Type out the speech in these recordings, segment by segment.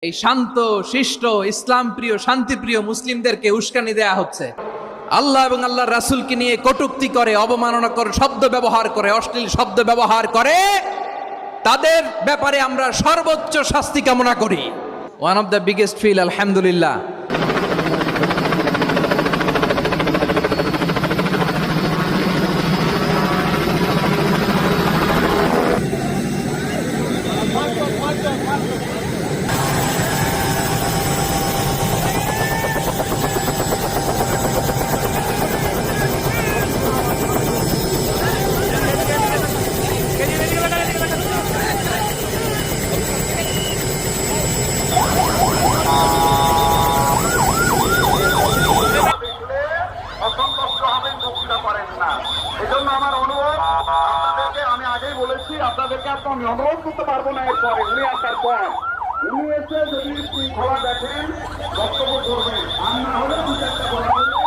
এই শান্ত শিষ্ট ইসলাম প্রিয় শান্তিপ্রিয় মুসলিমদেরকে উস্কানি দেয়া হচ্ছে। আল্লাহ এবং আল্লাহর রাসূলকে নিয়ে কটূক্তি করে, অবমাননা করে, শব্দ ব্যবহার করে, অশ্লীল শব্দ ব্যবহার করে, তাদের ব্যাপারে আমরা সর্বোচ্চ শাস্তি কামনা করি। One of the biggest feel, আলহামদুলিল্লাহ। আমি আগেই বলেছি আপনাদেরকে আমি অনুরোধ করতে পারবো না। এরপরে উনি আসার পর উনি এসে যদি শৃঙ্খলা দেখেন বক্তব্য করবেন, আর না হলে দু চারটা কথা বলবেন।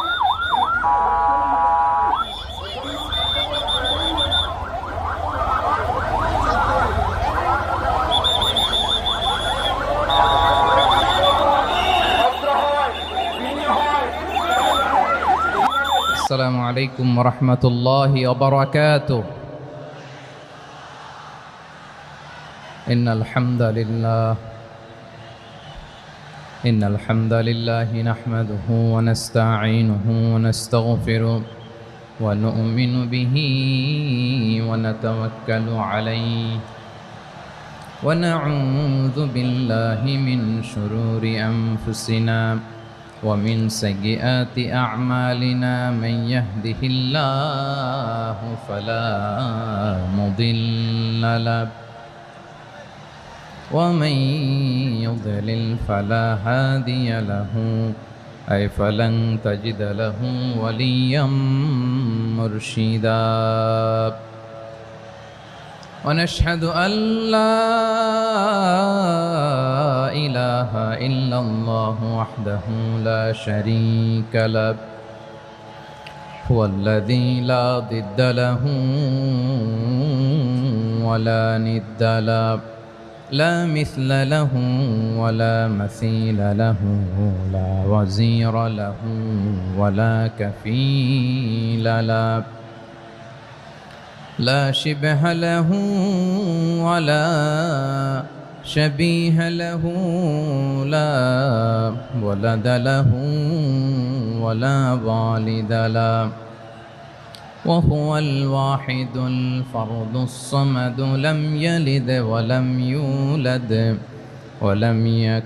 السلام عليكم ورحمة الله وبركاته. إن الحمد لله نحمده ونستعينه ونستغفره ونؤمن به ونتوكل عليه ونعوذ بالله من شرور أنفسنا ومن سيئات أعمالنا. من يهده الله فلا مضل له ومن يضلل فلا هادي له، أي فلن تجد له وليا مرشدا. ونشهد أن لا إله إلا الله وحده لا شريك له، هو الذي لا ضد له ولا ند له، لا مثل له ولا مثيل له، لا وزير له ولا كفيل له، لا شبه له ولا شبيه له، لا ولد له ولا والد له، وهو الواحد الفرد الصمد، لم يلد ولم يولد ولم يكن